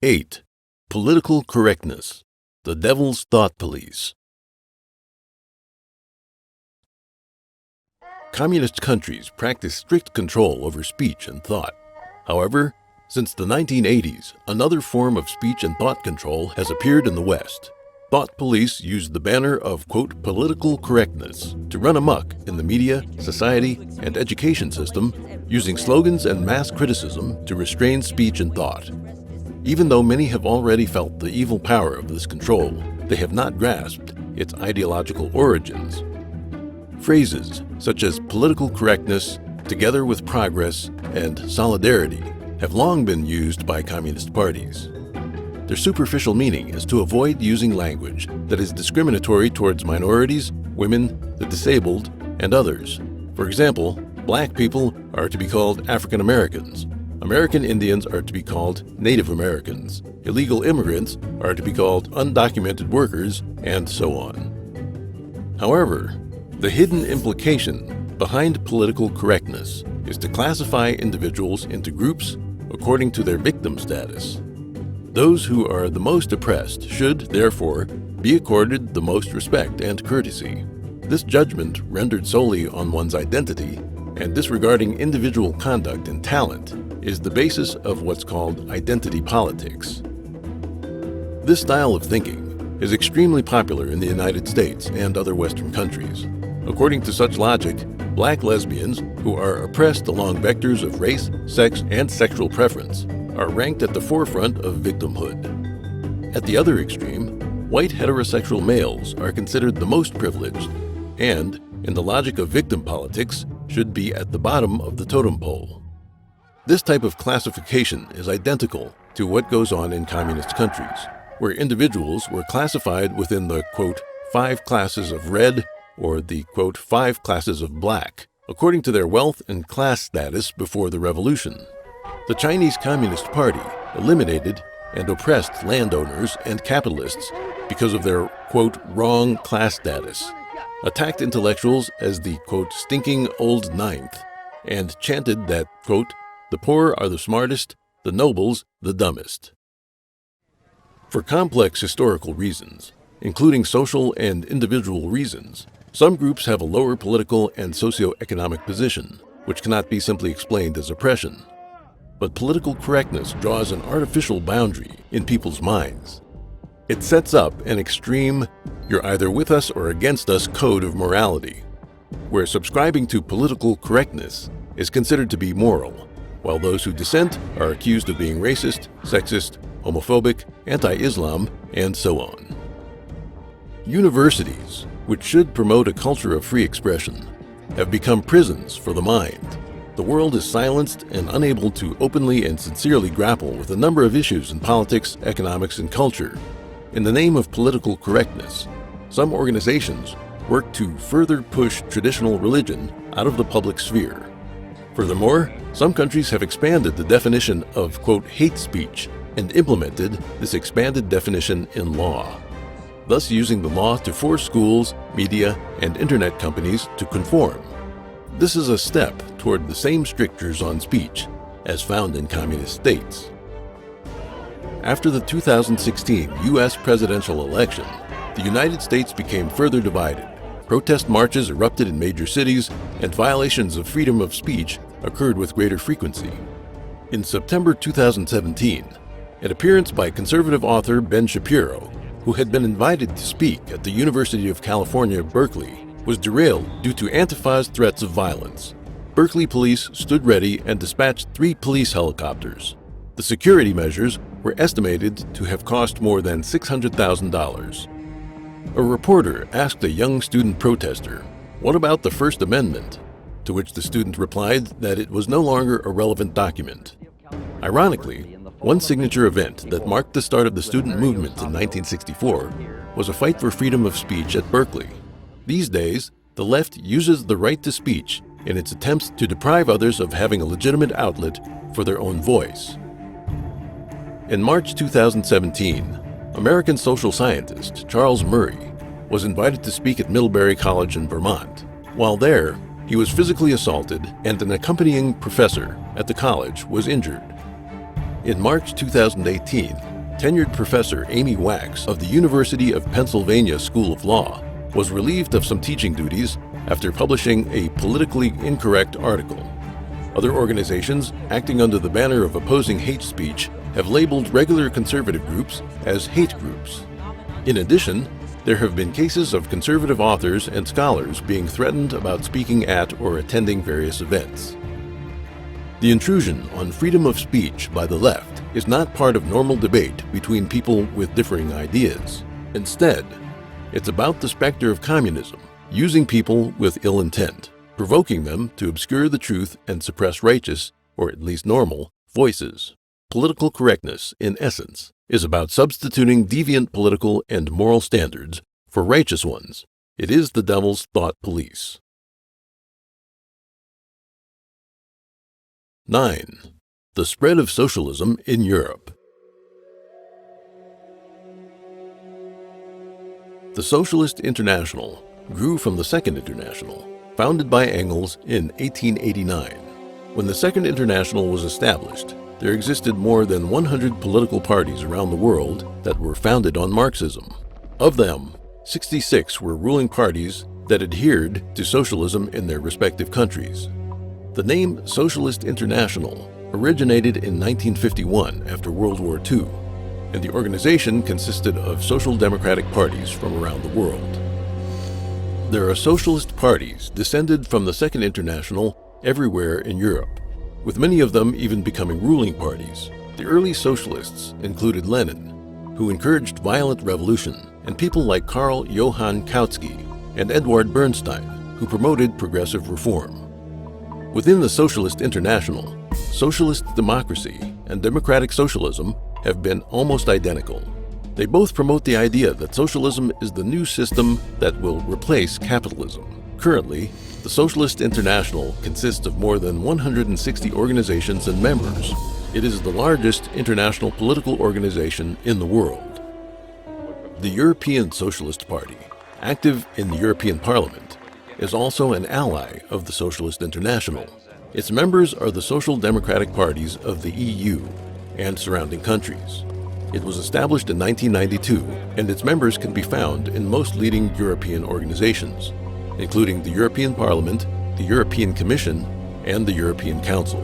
8. Political correctness. The devil's thought police. Communist countries practice strict control over speech and thought. However, since the 1980s, another form of speech and thought control has appeared in the West. Thought police use the banner of, quote, political correctness to run amok in the media, society, and education system, using slogans and mass criticism to restrain speech and thought. Even though many have already felt the evil power of this control, they have not grasped its ideological origins. Phrases such as political correctness, together with progress, and solidarity have long been used by communist parties. Their superficial meaning is to avoid using language that is discriminatory towards minorities, women, the disabled, and others. For example, black people are to be called African Americans. American Indians are to be called Native Americans. Illegal immigrants are to be called undocumented workers, and so on. However, the hidden implication behind political correctness is to classify individuals into groups according to their victim status. Those who are the most oppressed should, therefore, be accorded the most respect and courtesy. This judgment, rendered solely on one's identity and disregarding individual conduct and talent, is the basis of what's called identity politics. This style of thinking is extremely popular in the United States and other Western countries. According to such logic, black lesbians, who are oppressed along vectors of race, sex, and sexual preference, are ranked at the forefront of victimhood. At the other extreme, white heterosexual males are considered the most privileged and, in the logic of victim politics, should be at the bottom of the totem pole. This type of classification is identical to what goes on in communist countries, where individuals were classified within the, quote, 5 classes of red or the, quote, 5 classes of black, according to their wealth and class status before the revolution. The Chinese Communist Party eliminated and oppressed landowners and capitalists because of their, quote, wrong class status, attacked intellectuals as the, quote, stinking old ninth, and chanted that, quote, the poor are the smartest, the nobles the dumbest. For complex historical reasons, including social and individual reasons, some groups have a lower political and socio-economic position, which cannot be simply explained as oppression. But political correctness draws an artificial boundary in people's minds. It sets up an extreme, you're either with us or against us code of morality, where subscribing to political correctness is considered to be moral, while those who dissent are accused of being racist, sexist, homophobic, anti-Islam, and so on. Universities, which should promote a culture of free expression, have become prisons for the mind. The world is silenced and unable to openly and sincerely grapple with a number of issues in politics, economics, and culture. In the name of political correctness, some organizations work to further push traditional religion out of the public sphere. Furthermore, some countries have expanded the definition of, quote, hate speech and implemented this expanded definition in law, thus using the law to force schools, media, and internet companies to conform. This is a step toward the same strictures on speech as found in communist states. After the 2016 U.S. presidential election, the United States became further divided. Protest marches erupted in major cities, and violations of freedom of speech occurred with greater frequency. In September 2017, an appearance by conservative author Ben Shapiro, who had been invited to speak at the University of California, Berkeley, was derailed due to Antifa's threats of violence. Berkeley police stood ready and dispatched 3 police helicopters. The security measures were estimated to have cost more than $600,000. A reporter asked a young student protester, "What about the First Amendment?" To which the student replied that it was no longer a relevant document. Ironically, one signature event that marked the start of the student movement in 1964 was a fight for freedom of speech at Berkeley. These days, the left uses the right to speech in its attempts to deprive others of having a legitimate outlet for their own voice. In March 2017, American social scientist Charles Murray was invited to speak at Middlebury College in Vermont. While there, he was physically assaulted and an accompanying professor at the college was injured. In March 2018, tenured professor Amy Wax of the University of Pennsylvania School of Law was relieved of some teaching duties after publishing a politically incorrect article. Other organizations, acting under the banner of opposing hate speech, have labeled regular conservative groups as hate groups. In addition, there have been cases of conservative authors and scholars being threatened about speaking at or attending various events. The intrusion on freedom of speech by the left is not part of normal debate between people with differing ideas. Instead, it's about the specter of communism, using people with ill intent, provoking them to obscure the truth and suppress righteous, or at least normal, voices. Political correctness, in essence, is about substituting deviant political and moral standards for righteous ones. It is the devil's thought police. 9. The spread of socialism in Europe. The Socialist International grew from the Second International, founded by Engels in 1889. When the Second International was established, there existed more than 100 political parties around the world that were founded on Marxism. Of them, 66 were ruling parties that adhered to socialism in their respective countries. The name Socialist International originated in 1951 after World War II, and the organization consisted of social democratic parties from around the world. There are socialist parties descended from the Second International everywhere in Europe, with many of them even becoming ruling parties. The early socialists included Lenin, who encouraged violent revolution, and people like Karl Johann Kautsky and Edward Bernstein, who promoted progressive reform. Within the Socialist International, socialist democracy and democratic socialism have been almost identical. They both promote the idea that socialism is the new system that will replace capitalism. Currently, the Socialist International consists of more than 160 organizations and members. It is the largest international political organization in the world. The European Socialist Party, active in the European Parliament, is also an ally of the Socialist International. Its members are the social democratic parties of the EU and surrounding countries. It was established in 1992, and its members can be found in most leading European organizations, including the European Parliament, the European Commission, and the European Council.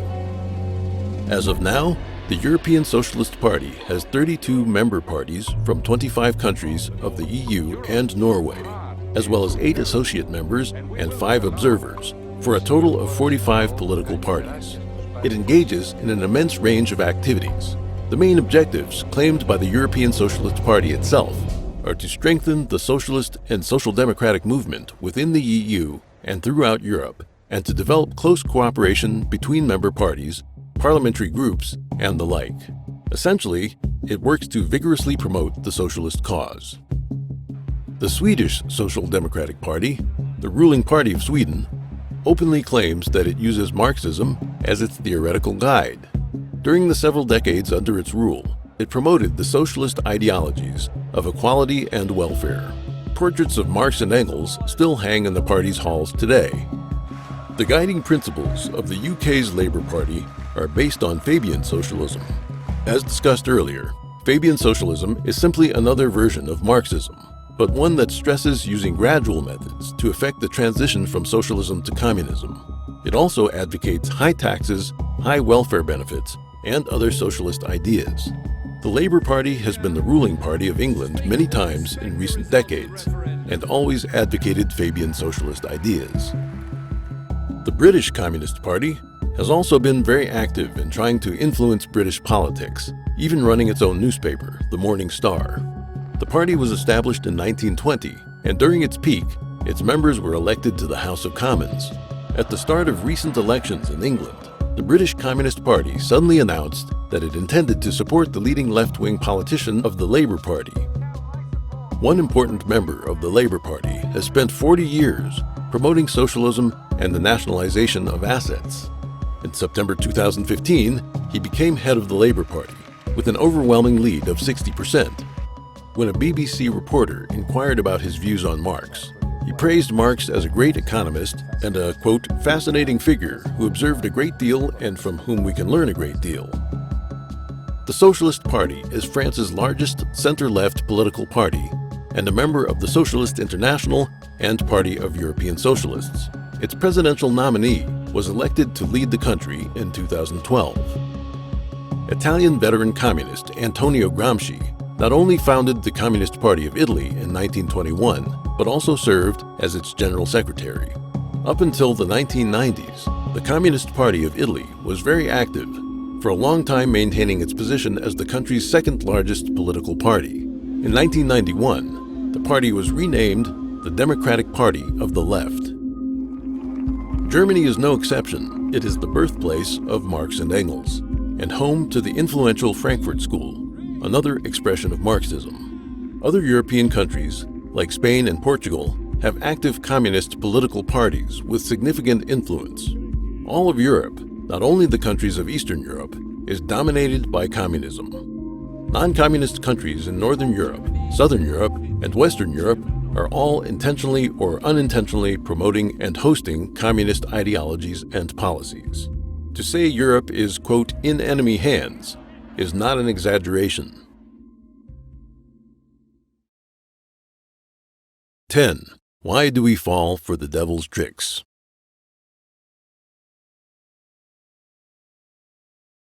As of now, the European Socialist Party has 32 member parties from 25 countries of the EU and Norway, as well as 8 associate members and 5 observers, for a total of 45 political parties. It engages in an immense range of activities. The main objectives claimed by the European Socialist Party itself are to strengthen the socialist and social democratic movement within the EU and throughout Europe, and to develop close cooperation between member parties, parliamentary groups, and the like. Essentially, it works to vigorously promote the socialist cause. The Swedish Social Democratic Party, the ruling party of Sweden, openly claims that it uses Marxism as its theoretical guide. During the several decades under its rule, it promoted the socialist ideologies of equality and welfare. Portraits of Marx and Engels still hang in the party's halls today. The guiding principles of the UK's Labour Party are based on Fabian socialism. As discussed earlier, Fabian socialism is simply another version of Marxism, but one that stresses using gradual methods to effect the transition from socialism to communism. It also advocates high taxes, high welfare benefits, and other socialist ideas. The Labour Party has been the ruling party of England many times in recent decades, and always advocated Fabian socialist ideas. The British Communist Party has also been very active in trying to influence British politics, even running its own newspaper, the Morning Star. The party was established in 1920, and during its peak, its members were elected to the House of Commons. At the start of recent elections in England, the British Communist Party suddenly announced that it intended to support the leading left-wing politician of the Labour Party. One important member of the Labour Party has spent 40 years promoting socialism and the nationalization of assets. In September 2015, he became head of the Labour Party with an overwhelming lead of 60%. When a BBC reporter inquired about his views on Marx, he praised Marx as a great economist and a, quote, fascinating figure who observed a great deal and from whom we can learn a great deal. The Socialist Party is France's largest center-left political party and a member of the Socialist International and Party of European Socialists. Its presidential nominee was elected to lead the country in 2012. Italian veteran communist Antonio Gramsci not only founded the Communist Party of Italy in 1921, but also served as its general secretary. Up until the 1990s, the Communist Party of Italy was very active, for a long time maintaining its position as the country's second largest political party. In 1991, the party was renamed the Democratic Party of the Left. Germany is no exception. It is the birthplace of Marx and Engels, and home to the influential Frankfurt School, another expression of Marxism. Other European countries, like Spain and Portugal, have active communist political parties with significant influence. All of Europe, not only the countries of Eastern Europe, is dominated by communism. Non-communist countries in Northern Europe, Southern Europe, and Western Europe are all intentionally or unintentionally promoting and hosting communist ideologies and policies. To say Europe is, quote, in enemy hands is not an exaggeration. 10. Why do we fall for the devil's tricks?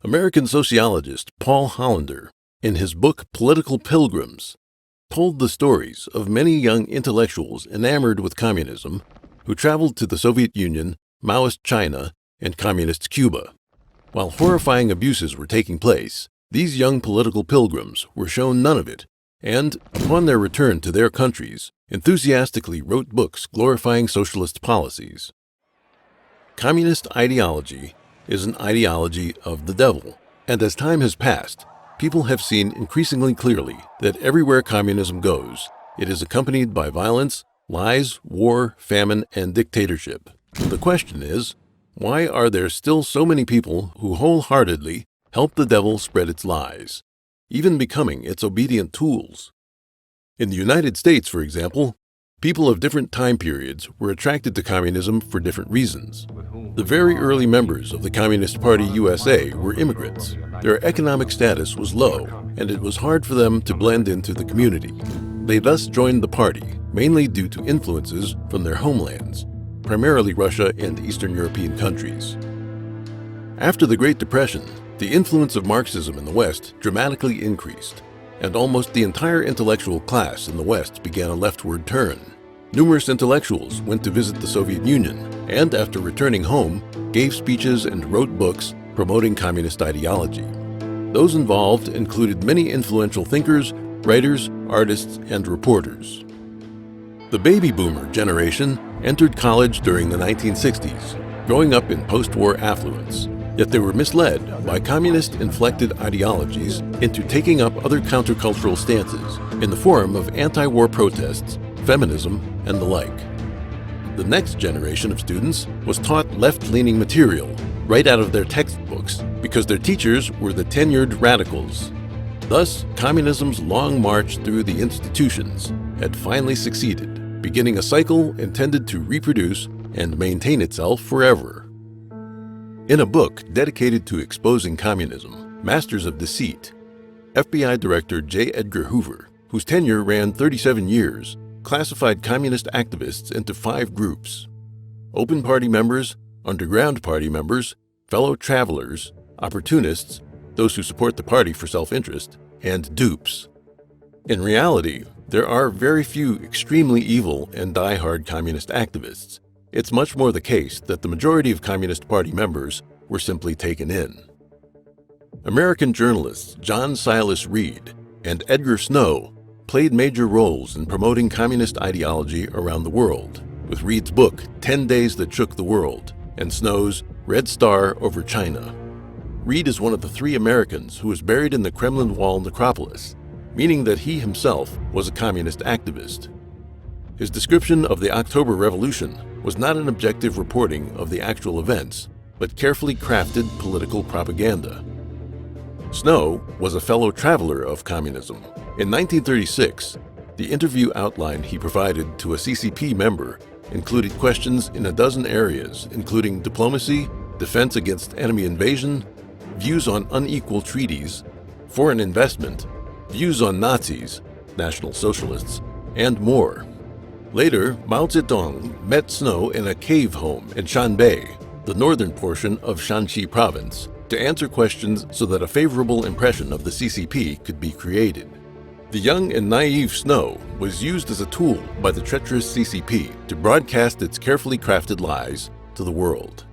American sociologist Paul Hollander, in his book Political Pilgrims, told the stories of many young intellectuals enamored with communism who traveled to the Soviet Union, Maoist China, and Communist Cuba. While horrifying abuses were taking place, these young political pilgrims were shown none of it, and, upon their return to their countries, enthusiastically wrote books glorifying socialist policies. Communist ideology is an ideology of the devil, and as time has passed, people have seen increasingly clearly that everywhere communism goes, it is accompanied by violence, lies, war, famine, and dictatorship. The question is, why are there still so many people who wholeheartedly help the devil spread its lies, even becoming its obedient tools? In the United States, for example, people of different time periods were attracted to communism for different reasons. The very early members of the Communist Party USA were immigrants. Their economic status was low, and it was hard for them to blend into the community. They thus joined the party, mainly due to influences from their homelands, primarily Russia and Eastern European countries. After the Great Depression, the influence of Marxism in the West dramatically increased, and almost the entire intellectual class in the West began a leftward turn. Numerous intellectuals went to visit the Soviet Union, and after returning home, gave speeches and wrote books promoting communist ideology. Those involved included many influential thinkers, writers, artists, and reporters. The baby boomer generation entered college during the 1960s, growing up in post-war affluence, yet they were misled by communist-inflected ideologies into taking up other countercultural stances in the form of anti-war protests, feminism, and the like. The next generation of students was taught left-leaning material right out of their textbooks because their teachers were the tenured radicals. Thus, communism's long march through the institutions had finally succeeded, beginning a cycle intended to reproduce and maintain itself forever. In a book dedicated to exposing communism, Masters of Deceit, FBI Director J. Edgar Hoover, whose tenure ran 37 years, classified communist activists into 5 groups: open party members, underground party members, fellow travelers, opportunists, those who support the party for self-interest, and dupes. In reality, there are very few extremely evil and die-hard communist activists. It's much more the case that the majority of Communist Party members were simply taken in. American journalists John Silas Reed and Edgar Snow played major roles in promoting communist ideology around the world, with Reed's book 10 Days That Shook the World and Snow's Red Star Over China. Reed is one of the 3 Americans who was buried in the Kremlin Wall necropolis, meaning that he himself was a communist activist. His description of the October Revolution was not an objective reporting of the actual events, but carefully crafted political propaganda. Snow was a fellow traveler of communism. In 1936, the interview outline he provided to a CCP member included questions in a dozen areas, including diplomacy, defense against enemy invasion, views on unequal treaties, foreign investment, views on Nazis, National Socialists, and more. Later, Mao Zedong met Snow in a cave home in Shanbei, the northern portion of Shanxi province, to answer questions so that a favorable impression of the CCP could be created. The young and naive Snow was used as a tool by the treacherous CCP to broadcast its carefully crafted lies to the world.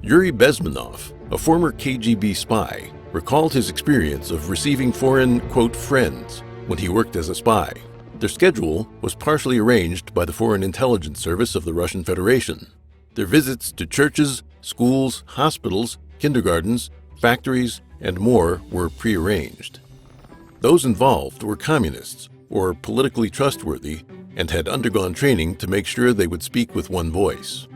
Yuri Bezmenov, a former KGB spy, recalled his experience of receiving foreign, quote, friends when he worked as a spy. Their schedule was partially arranged by the Foreign Intelligence Service of the Russian Federation. Their visits to churches, schools, hospitals, kindergartens, factories, and more were prearranged. Those involved were communists, or politically trustworthy, and had undergone training to make sure they would speak with one voice.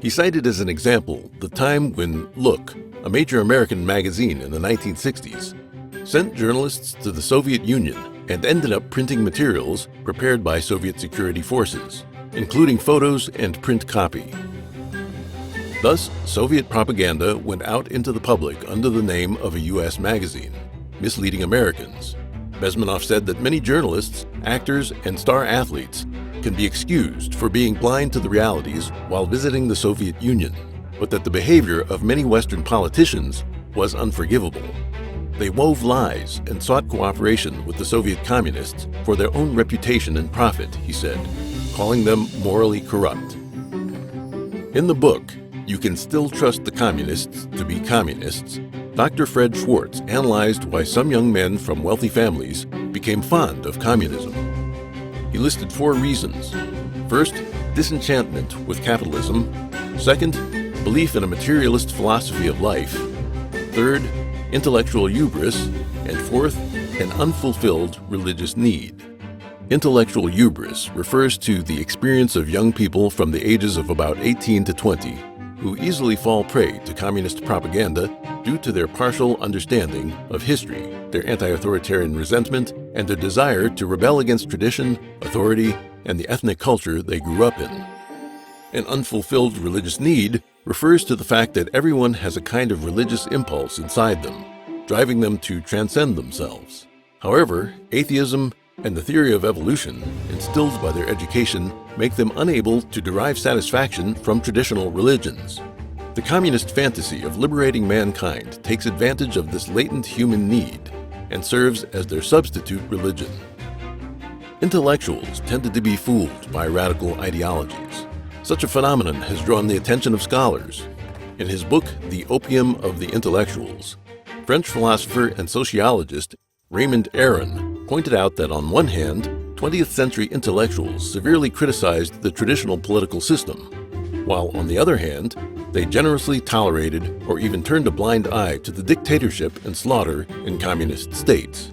He cited as an example the time when Look, a major American magazine in the 1960s, sent journalists to the Soviet Union and ended up printing materials prepared by Soviet security forces, including photos and print copy. Thus, Soviet propaganda went out into the public under the name of a U.S. magazine, misleading Americans. Bezmenov said that many journalists, actors, and star athletes can be excused for being blind to the realities while visiting the Soviet Union, but that the behavior of many Western politicians was unforgivable. They wove lies and sought cooperation with the Soviet communists for their own reputation and profit, he said, calling them morally corrupt. In the book, You Can Still Trust the Communists to Be Communists, Dr. Fred Schwartz analyzed why some young men from wealthy families became fond of communism. He listed 4 reasons. First, disenchantment with capitalism. Second, belief in a materialist philosophy of life. Third, intellectual hubris. And fourth, an unfulfilled religious need. Intellectual hubris refers to the experience of young people from the ages of about 18 to 20 who easily fall prey to communist propaganda due to their partial understanding of history, their anti-authoritarian resentment, and their desire to rebel against tradition, authority, and the ethnic culture they grew up in. An unfulfilled religious need refers to the fact that everyone has a kind of religious impulse inside them, driving them to transcend themselves. However, atheism and the theory of evolution, instilled by their education, make them unable to derive satisfaction from traditional religions. The communist fantasy of liberating mankind takes advantage of this latent human need and serves as their substitute religion. Intellectuals tended to be fooled by radical ideologies. Such a phenomenon has drawn the attention of scholars. In his book, The Opium of the Intellectuals, French philosopher and sociologist Raymond Aron pointed out that on one hand, 20th century intellectuals severely criticized the traditional political system, while on the other hand, they generously tolerated or even turned a blind eye to the dictatorship and slaughter in communist states.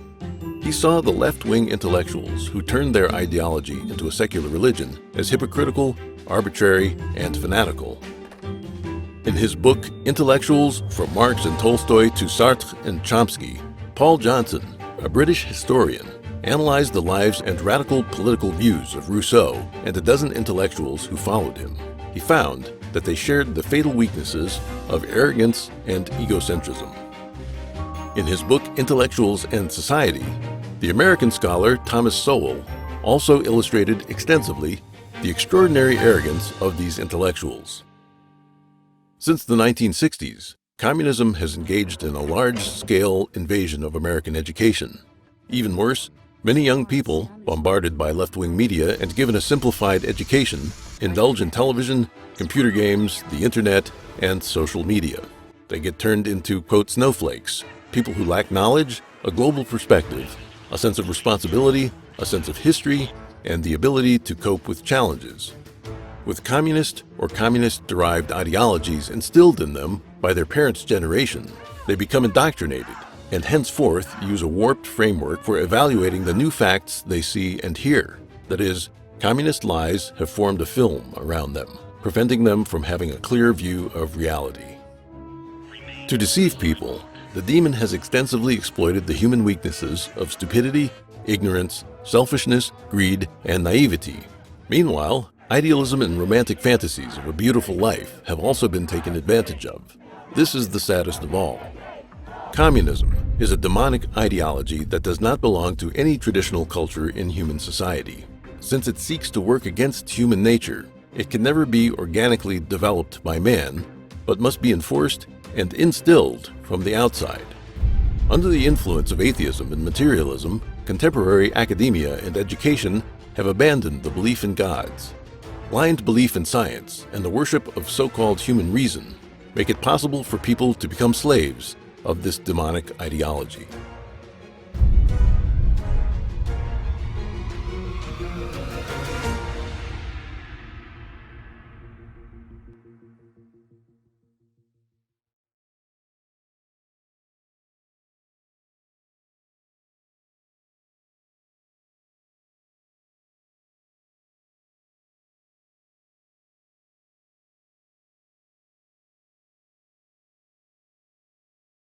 He saw the left-wing intellectuals who turned their ideology into a secular religion as hypocritical, arbitrary, and fanatical. In his book, Intellectuals, From Marx and Tolstoy to Sartre and Chomsky, Paul Johnson, a British historian, analyzed the lives and radical political views of Rousseau and a dozen intellectuals who followed him. He found that they shared the fatal weaknesses of arrogance and egocentrism. In his book, Intellectuals and Society, the American scholar Thomas Sowell also illustrated extensively the extraordinary arrogance of these intellectuals. Since the 1960s, communism has engaged in a large-scale invasion of American education. Even worse, many young people, bombarded by left-wing media and given a simplified education, indulge in television, computer games, the internet, and social media. They get turned into, quote, snowflakes, people who lack knowledge, a global perspective, a sense of responsibility, a sense of history, and the ability to cope with challenges. With communist or communist-derived ideologies instilled in them by their parents' generation, they become indoctrinated and henceforth use a warped framework for evaluating the new facts they see and hear. That is, communist lies have formed a film around them, preventing them from having a clear view of reality. To deceive people, the demon has extensively exploited the human weaknesses of stupidity, ignorance, selfishness, greed, and naivety. Meanwhile, idealism and romantic fantasies of a beautiful life have also been taken advantage of. This is the saddest of all. Communism is a demonic ideology that does not belong to any traditional culture in human society. Since it seeks to work against human nature, it can never be organically developed by man, but must be enforced and instilled from the outside. Under the influence of atheism and materialism, contemporary academia and education have abandoned the belief in gods. Blind belief in science and the worship of so-called human reason make it possible for people to become slaves of this demonic ideology.